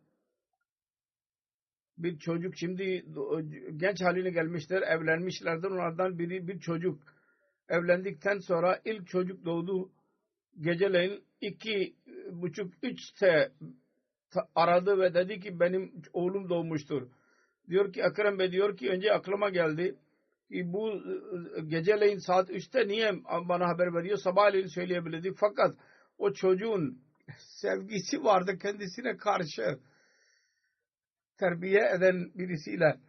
Bir çocuk şimdi genç haline gelmişler, evlenmişlerdir. Onlardan biri bir çocuk. Evlendikten sonra ilk çocuk doğdu. Geceleyin 2:30-3'te aradı ve dedi ki benim oğlum doğmuştur. Diyor ki Ekrem Bey diyor ki önce aklıma geldi ki bu geceleyin saat 3'te niye bana haber veriyor? Sabahleyin söyleyebilirdi. Fakat o çocuğun sevgisi vardı kendisine karşı terbiye eden birisiyle.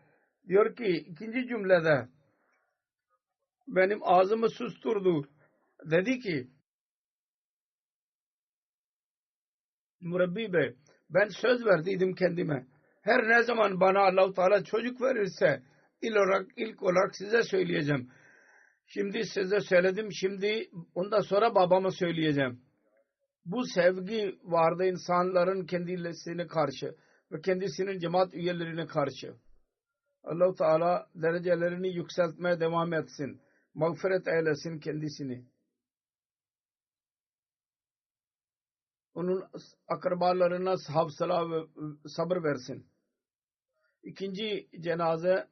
Diyor ki ikinci cümlede benim ağzımı susturdu. Dedi ki Murabbi Bey ben söz verdiydim kendime. Her ne zaman bana Allah-u Teala çocuk verirse ilk olarak size söyleyeceğim. Şimdi size söyledim. Şimdi ondan sonra babama söyleyeceğim. Bu sevgi vardı insanların kendisine karşı ve kendisinin cemaat üyelerine karşı. Allah-u Teala derecelerini yükseltmeye devam etsin. Mağfiret eylesin kendisini. Onun akrabalarına hafsala ve sabır versin. İkinci cenaze,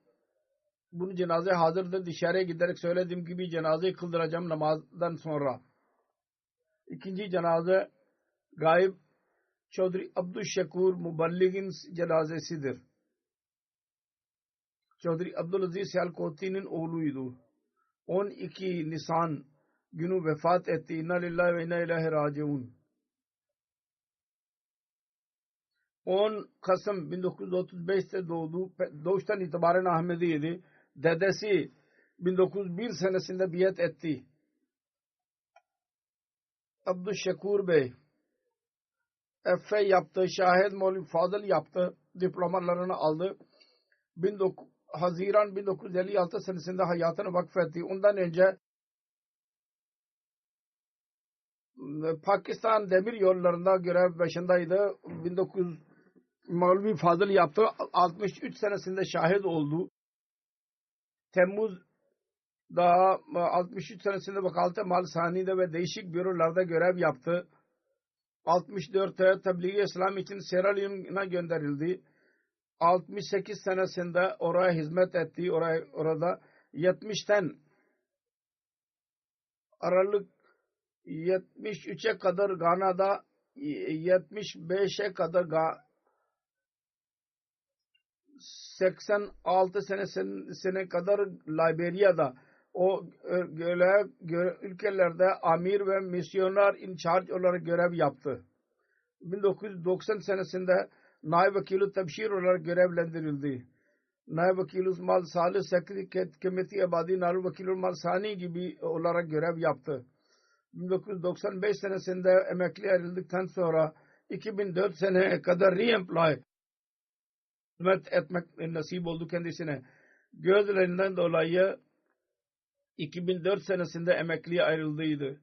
bunu cenaze hazırdır. Dışarıya giderek söylediğim gibi cenazeyi kıldıracağım namazdan sonra. İkinci cenaze gayb Çodri Abdüşşekur Muballig'in cenazesidir. Çodri Abdülaziz Sialkoti'nin oğluydu. 12 Nisan günü vefat etti. İnna lillahi ve inna ilahi raciun. 10 Kasım 1935'te doğdu. Doğuştan itibaren Ahmediydi. Dedesi 1901 senesinde biat etti. Abdüşşekur Bey F.A. yaptı. Şahid Mevlevi Fazıl yaptı. Diplomalarını aldı. Haziran 1956 senesinde hayatını vakfetti. Ondan önce Pakistan demir yollarında görev başındaydı. 1900 Mevlevi Fazıl yaptı. 63 senesinde şahit oldu. Temmuz'da 63 senesinde Vakalet-i Mal-Sani'de ve değişik bürolarda görev yaptı. 64'te Tebliğ-i İslam için Sierra Leone'a gönderildi. 68 senesinde oraya hizmet etti. Orada 70'ten Aralık 73'e kadar Gana'da, 75'e kadar 86 senesine kadar Liberya'da o ülkelerde amir ve misyoner in charge olarak görev yaptı. 1990 senesinde Naib Vakil-i Tabşir olarak görevlendirildi. Naib Vakil-i Mal Salih Sekreteri Kemeti Abadi Naib Vakil-i Mal Sani gibi olarak görev yaptı. 1995 senesinde emekli ayrıldıktan sonra 2004 seneye kadar re-employ hizmet etmek nasip oldu kendisine. Gözlerinden dolayı 2004 senesinde emekliye ayrıldıydı.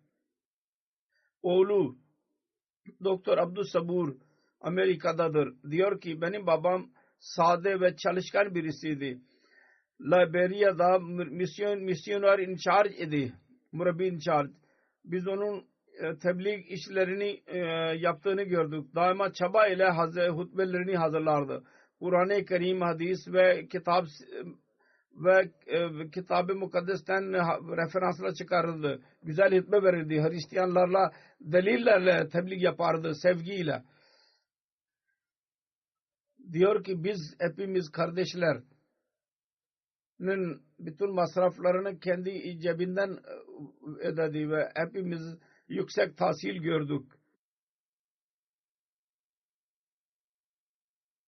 Oğlu Doktor Abdüssabur Amerika'dadır. Diyor ki benim babam sade ve çalışkan birisiydi. Liberya'da misyoner in charge idi. Murabbi in charge. Biz onun tebliğ işlerini yaptığını gördük. Daima çaba ile hutbelerini hazırlardı. Kur'an-ı Kerim, hadis ve kitap ve Kitab-ı Mukaddes'ten referansla çıkarıldı. Güzel hutbe verirdi. Hristiyanlarla, delillerle tebliğ yapardı, sevgiyle. Diyor ki biz hepimiz kardeşlerin bütün masraflarını kendi cebinden ödedi ve hepimiz yüksek tahsil gördük.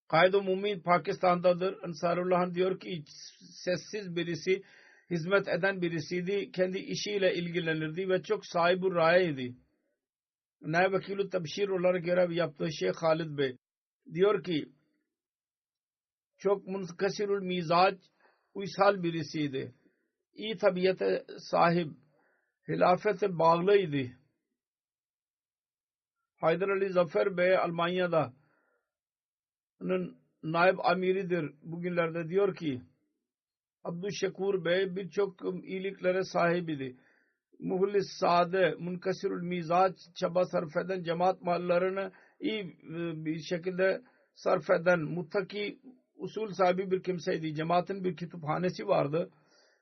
Kaid-ı Mumin Pakistan'dadır. Ansarullah diyor ki sessiz birisi, hizmet eden birisiydi. Kendi işiyle ilgilenirdi ve çok sahibi rayeydi. Naib Vakil-i Tabşir olarak görev yaptığı Şeyh Halid Bey diyor ki çok munkasirul mizac, uysal birisiydi. İyi tabiate sahip, hilafete bağlıydı. Haydar Ali Zafer Bey Almanya'da naib amiridir. Bugünlerde diyor ki Abdüşşekur Bey birçok iyiliklere sahibiydi. Muhlis sade, munkasirul mizac, çaba sarf eden, cemaat mallarını iyi bir şekilde sarf eden, muttaki usul sahibi bir kimseydi. Cemaatin bir kütüphanesi vardı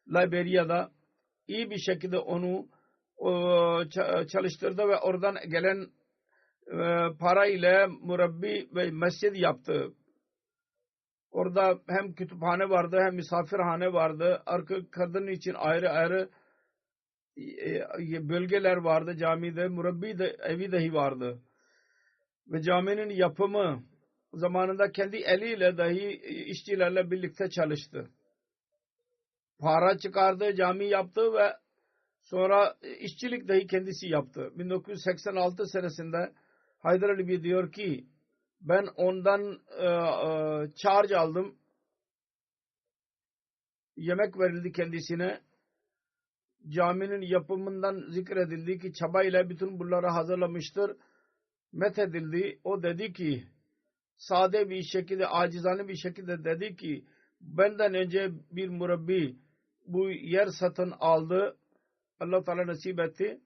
Liberya'da. İyi bir şekilde onu çalıştırdı ve oradan gelen para ile murabbi ve mescid yaptı. Orada hem kütüphane vardı hem misafirhane vardı. Arka kadın için ayrı ayrı bölgeler vardı camide. Murabbi de evi dahi vardı. Ve caminin yapımı zamanında kendi eliyle dahi işçilerle birlikte çalıştı. Para çıkardı, cami yaptı ve sonra işçilik dahi kendisi yaptı. 1986 senesinde Haydar Ali Bey diyor ki ben ondan charge aldım. Yemek verildi kendisine. Caminin yapımından zikredildi ki çabayla bütün bunları hazırlamıştır. Methedildi. O dedi ki sade bir şekilde, acizane bir şekilde dedi ki benden önce bir murabbi bu yer satın aldı. Allah Teala nasip etti.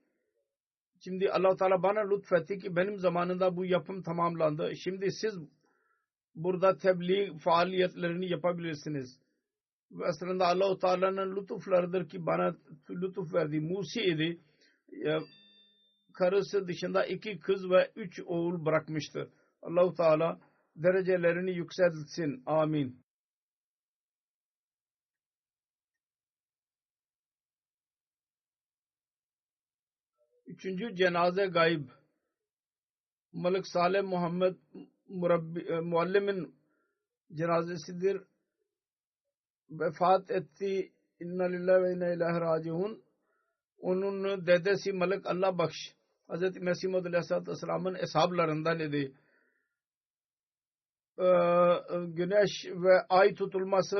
Şimdi Allah Teala bana lütfetti ki benim zamanında bu yapım tamamlandı. Şimdi siz burada tebliğ faaliyetlerini yapabilirsiniz. Ve aslında Allah Teala'nın lütuflarıdır ki bana lütuf verdi. Musi idi. Karısı dışında 2 kız ve 3 oğul bırakmıştır. Allah Teala derecelerini yükseltsin. Amin. Üçüncü cenaze gayb. Malik Saleh Muhammed Muallim'in cenazesidir. Vefat etti. İnna lillahi ve inna ilahi raciun. Onun dedesi Malik Allah Bakş Hz. Mesih Maud Aleyhisselatü Vesselam'ın eshablarından idi. Güneş ve ay tutulması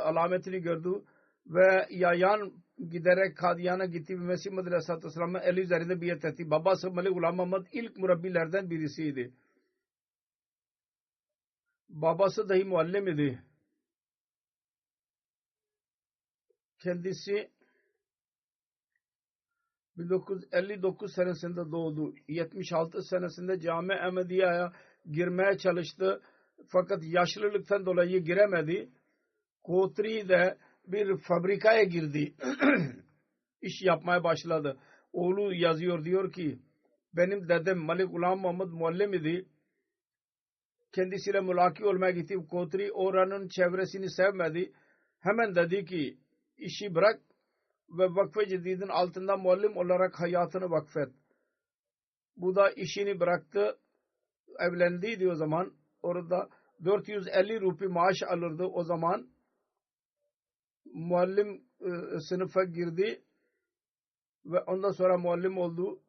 alametini gördü ve yayan giderek Kadiyan'a gitti ve Mesih Maud Aleyhisselatü Vesselam'ın eli üzerinde biat etti. Babası Malik Ghulam Muhammad ilk murabbilerden birisiydi. Babası dahi muallim idi. Kendisi 1959 senesinde doğdu. 76 senesinde Cami Ahmediye'ye girmeye çalıştı. Fakat yaşlılıktan dolayı giremedi. Kotri'de bir fabrikaya girdi. İş yapmaya başladı. Oğlu yazıyor diyor ki benim dedem Malik Ghulam Muhammad muallim idi. Kendisiyle mülaki olmaya gitti. Kotri oranın çevresini sevmedi. Hemen dedi ki işi bırak ve Vakf-ı Cedid'in altında muallim olarak hayatını vakfet. Bu da işini bıraktı. Evlendiydi o zaman. Orada 450 rupi maaş alırdı o zaman. Muallim sınıfa girdi ve ondan sonra muallim oldu.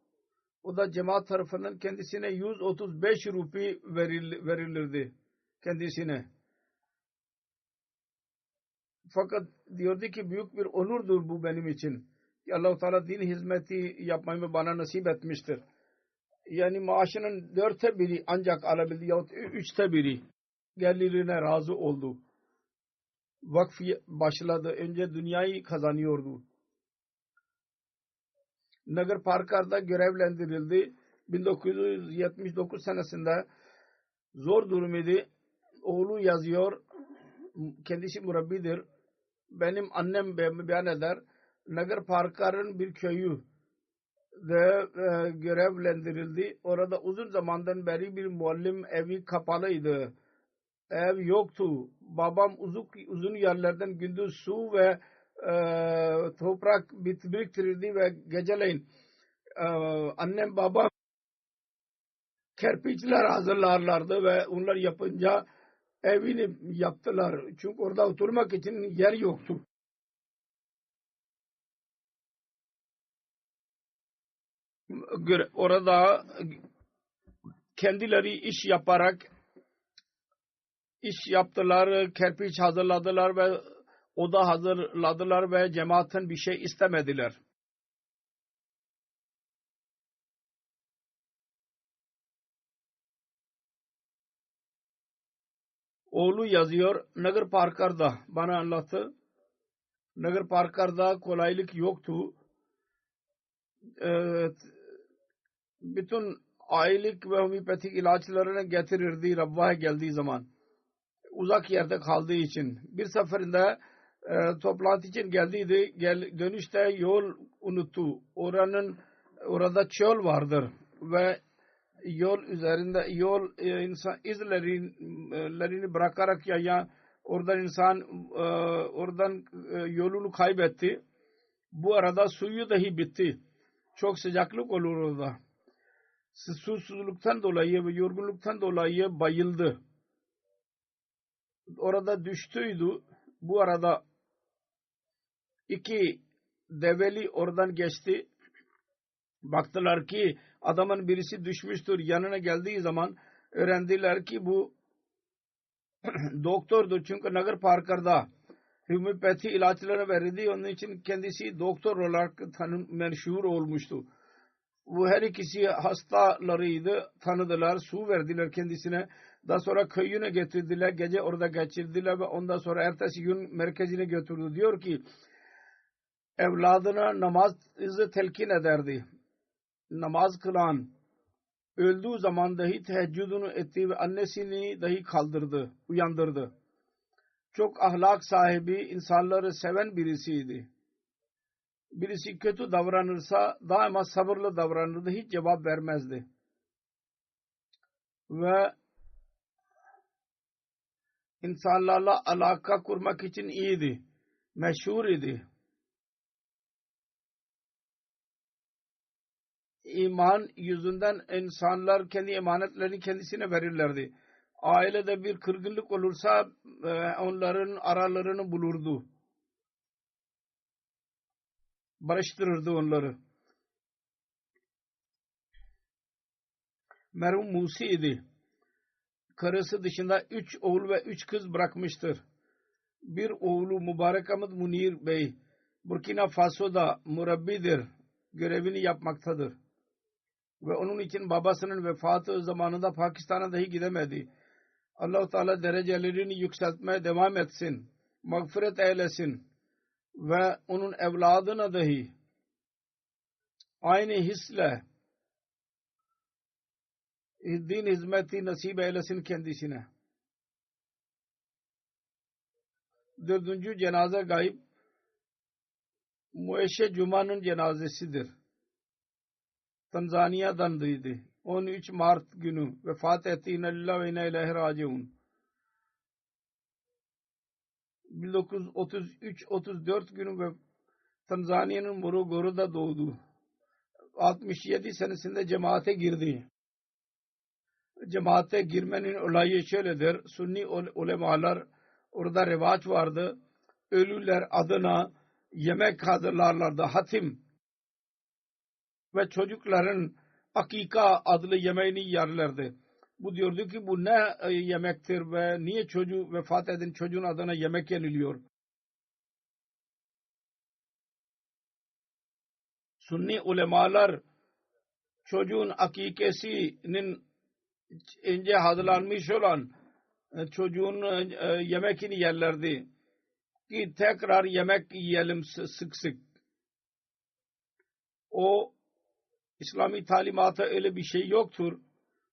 O da cemaat tarafından kendisine 135 rupi verilirdi kendisine. Fakat diyordu ki büyük bir onurdur bu benim için. Ki Allah-u Teala din hizmeti yapmayı bana nasip etmiştir. Yani maaşının 4'te biri ancak alabildi yahut 3'te biri gelirine razı oldu. Vakf başladı. Önce dünyayı kazanıyordu. Nagar Parkar'da görevlendirildi. 1979 senesinde zor durum idi. oğlu yazıyor, kendisi murabbidir. Benim annem beyan eder, Nagar Parkar'ın bir köyü de görevlendirildi. Orada uzun zamandan beri bir muallim evi kapalıydı. Ev yoktu. Babam uzun yerlerden gündüz su ve toprak biriktirirdi ve geceleyin annem babam kerpiçler hazırlarlardı ve onlar yapınca evini yaptılar. Çünkü orada oturmak için yer yoktu. Orada kendileri iş yaptılar, kerpiç hazırladılar ve oda hazırladılar ve cemaatten bir şey istemediler. Oğlu yazıyor, Nagar Parkar'da bana anlattı. Nagar Parkar'da kolaylık yoktu. Bütün aylık ve homeopatik ilaçlarını getirirdi Rabba'ya geldiği zaman. Uzak yerde kaldığı için. Bir seferinde toplantı için geldiydi. Dönüşte yol unuttu. Orada çöl vardır ve yol üzerinde insan izlerini bırakarak ya oradan insan yolunu kaybetti. Bu arada suyu dahi bitti. Çok sıcaklık olur orada. Susuzluktan dolayı ve yorgunluktan dolayı bayıldı. Orada düştüydü. Bu arada iki develi oradan geçti. Baktılar ki adamın birisi düşmüştür. Yanına geldiği zaman öğrendiler ki bu doktordur. Çünkü Nagar Parkar'da homeopati ilaçları verildi. Onun için kendisi doktor olarak meşhur olmuştu. Bu her ikisi hastalarıydı. Tanıdılar. Su verdiler kendisine. Daha sonra köyüne getirdiler. Gece orada geçirdiler ve ondan sonra ertesi gün merkezine götürdü. Diyor ki evladına namazı telkin ederdi. Namaz kılan öldüğü zaman dahi teheccüdünü etti ve annesini dahi kaldırdı, uyandırdı. Çok ahlak sahibi, insanları seven birisiydi. Birisi kötü davranırsa daima sabırlı davranırdı, hiç cevap vermezdi. Ve insanlarla alaka kurmak için iyiydi, meşhur idi. İman yüzünden insanlar kendi emanetlerini kendisine verirlerdi. Ailede bir kırgınlık olursa onların aralarını bulurdu. Barıştırırdı onları. Merhum Musi idi. Karısı dışında 3 oğul ve 3 kız bırakmıştır. Bir oğlu Mübarek Ahmet Munir Bey Burkina Faso'da murabbidir. Görevini yapmaktadır. Ve onun için babasının vefatı zamanında Pakistan'a dahi gidemedi. Allah-u Teala derecelerini yükseltmeye devam etsin. Mağfiret eylesin. Ve onun evladına dahi aynı hisle din hizmeti nasip eylesin kendisine. 4. cenaze gayb Mueşe Cuma'nın cenazesidir. Tanzanya'dandıydı. 13 Mart günü vefat etti. İnnalillahi ve inna ileyhi raciun. 1933-34 günü ve Tanzanya'nın Morogoro'da doğdu. 67 senesinde cemaate girdi. Cemaate girmenin olayı şöyledir. Sunni ulemalar orada revaç vardı. Ölüler adına yemek hazırlarlardı. Hatim ve çocukların akika adlı yemeğini yerlerdi. Bu diyordu ki bu ne yemektir ve niye çocuğu vefat eden çocuğun adına yemek yeniliyor? Sunni ulemalar çocuğun akikesinin ince hazırlanmış olan çocuğun yemekini yerlerdi ki tekrar yemek yiyelim sık sık. O İslami talimatı öyle bir şey yoktur.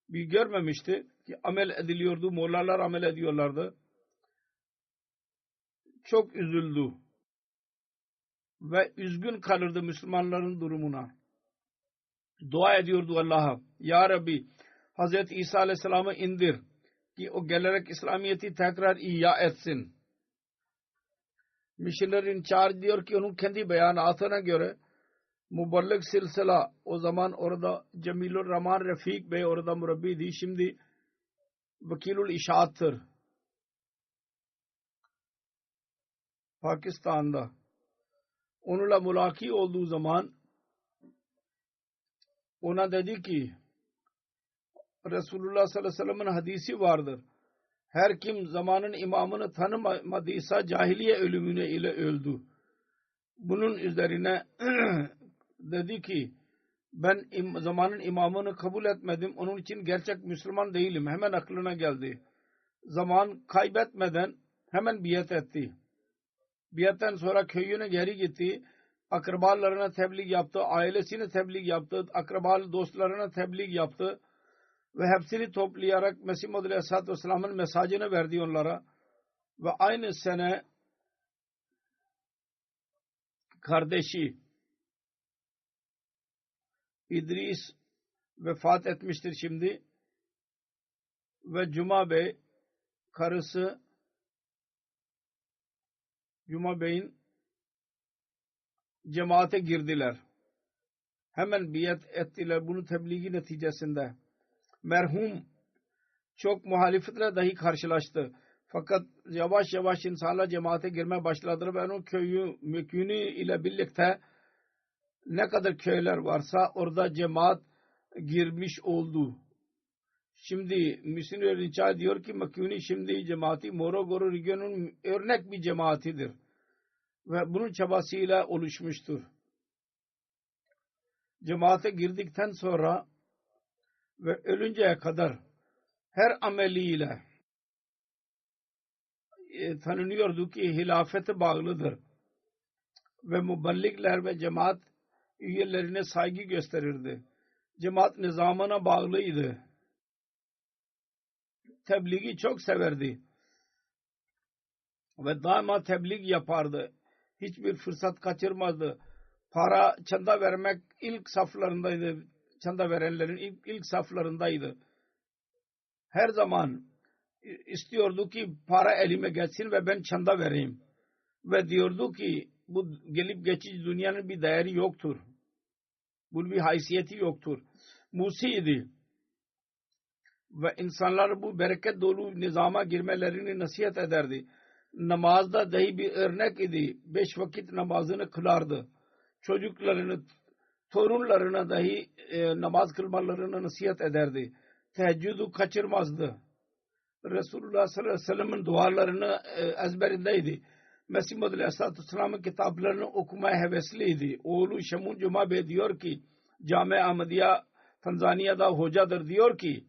bir görmemişti ki amel ediliyordu. Mollalar amel ediyorlardı. Çok üzüldü ve üzgün kalırdı Müslümanların durumuna. Dua ediyordu Allah'a. Ya Rabbi, Hazreti İsa Aleyhisselam'ı indir ki o gelerek İslamiyet'i tekrar ihya etsin. Missioner in charge diyor ki onun kendi beyanatına göre Muballik silsila o zaman orada Cemilur Rahman Refik Bey orada murabbiydi. Şimdi Vakilul İşaat'tır. Pakistan'da. Onunla mülaki olduğu zaman ona dedi ki Resulullah sallallahu aleyhi ve sellem'in hadisi vardır. Her kim zamanın imamını tanımadıysa cahiliye ölümüne ile öldü. Bunun üzerine dedi ki ben zamanın imamını kabul etmedim. Onun için gerçek Müslüman değilim. Hemen aklına geldi. Zaman kaybetmeden hemen biat etti. Biatten sonra köyüne geri gitti. Akrabalarına tebliğ yaptı. Ailesine tebliğ yaptı. Akrabalı dostlarına tebliğ yaptı. Ve hepsini toplayarak Mesih Muhammed Aleyhisselatü Vesselam'ın mesajını verdi onlara. Ve aynı sene kardeşi İdris vefat etmiştir şimdi. Ve Cuma Bey karısı Cuma Bey'in cemaate girdiler. Hemen biat ettiler bunu tebliği neticesinde. Merhum çok muhalifetle dahi karşılaştı. Fakat yavaş yavaş insanlar cemaate girmeye başladılar ve onun köyü mekûni ile birlikte ne kadar köyler varsa orada cemaat girmiş oldu. Şimdi misyoner Rinçay diyor ki Mekûni şimdi cemaati Morogoro regionun örnek bir cemaatidir. Ve bunun çabasıyla oluşmuştur. Cemaate girdikten sonra ve ölünceye kadar her ameliyle tanınıyordu ki hilafete bağlıdır. Ve muballikler ve cemaat üyelerine saygı gösterirdi. Cemaat nizamına bağlıydı. Tebliği çok severdi. Ve daima tebliğ yapardı. Hiçbir fırsat kaçırmazdı. Para, çanda vermek ilk saflarındaydı. Çanda verenlerin ilk saflarındaydı. Her zaman istiyordu ki para elime geçsin ve ben çanda vereyim. Ve diyordu ki bu gelip geçici dünyanın bir değeri yoktur. Bunun bir haysiyeti yoktur. Musiydi. Ve insanlar bu bereket dolu nizama girmelerini nasihat ederdi. Namazda dahi bir örnek idi. 5 vakit namazını kılardı. Çocuklarını, torunlarına dahi namaz kılmalarını nasihat ederdi. Teheccüdü kaçırmazdı. Resulullah sallallahu aleyhi ve sellem'in dualarını ezberindeydi. Mesih Muhammed Aleyhisselatü Vesselam'ın kitaplarını okumaya hevesliydi. Oğlu Şemun Cuma Bey diyor ki Cami Ahmediye Tanzanya'da hocadır diyor ki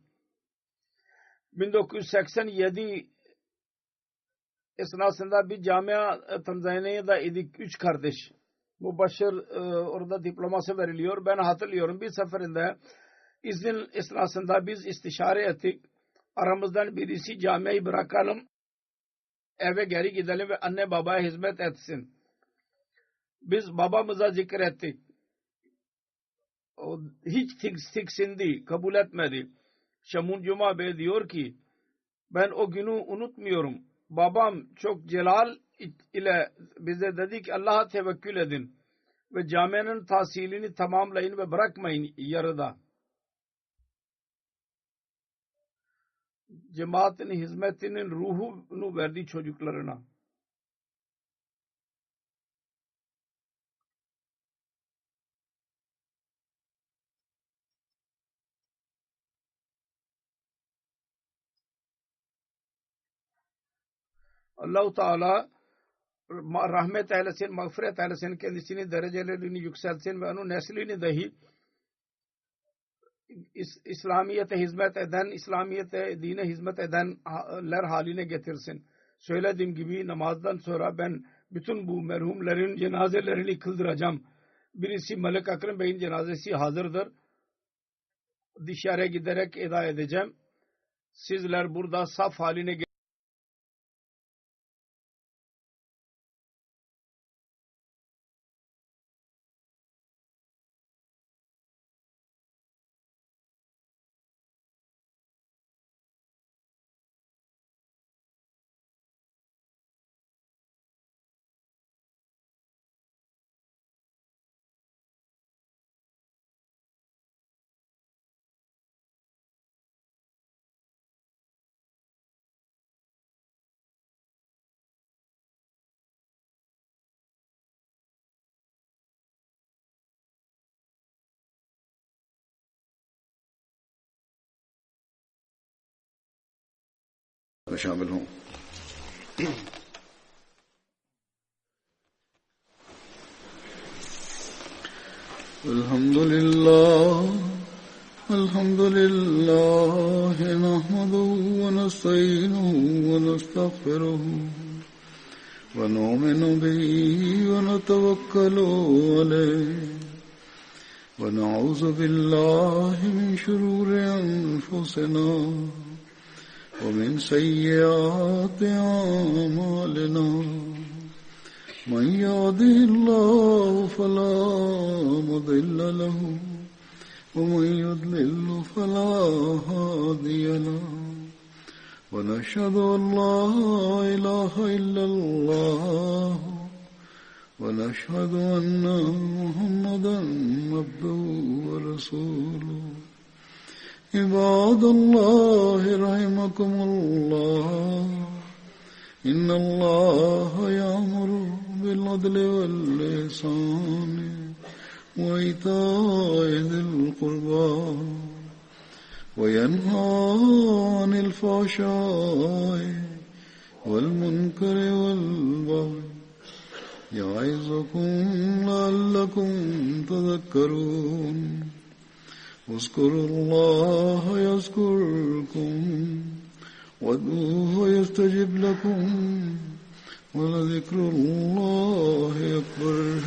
1987 esnasında bir camia Tanzanya'da idik 3 kardeş. Mübaşir orada diploması veriliyor. Ben hatırlıyorum bir seferinde izin esnasında biz istişare ettik. Aramızdan birisi camiayı bırakalım. Eve geri gidelim ve anne babaya hizmet etsin. Biz babamıza zikrettik. O hiç tiksindi, kabul etmedi. Şamun Cuma Bey diyor ki ben o günü unutmuyorum. Babam çok celal ile bize dedi ki Allah'a tevekkül edin ve caminin tahsilini tamamlayın ve bırakmayın yarıda. Cemaatin hizmetinin ruhunu verdi çocuklarına. Allah-u Teala rahmet eylesin, mağfiret eylesin, kendisini derecelerini yükselsin ve onun neslini dahi İslamiyet'e hizmet eden, İslamiyet'e, dine hizmet edenler haline getirsin. Söylediğim gibi namazdan sonra ben bütün bu merhumlerin cenazelerini kıldıracağım. Birisi Melek Akram Bey'in cenazesi hazırdır. dışarı giderek eda edeceğim. Sizler burada saf haline में शामिल हों। الحمد لله نحمده ونستعينه ونستغفره ونؤمن به ونتوكل عليه ونعوذ بالله من شرور أنفسنا ومن سيئات أعمالنا من يهده الله فلا مضل له ومن يضلل فلا هادي له ونشهد أن لا إله إلا الله ونشهد أن محمدا عبده ورسوله عباد الله رحمكم الله إن الله يأمر بالعدل والإحسان وإيتاء ذي القربى وينهى عن الفحشاء والمنكر والبغي يعظكم لعلكم تذكرون اذكروا الله يذكركم وادعوه يستجب لكم ولذكر الله أكبر.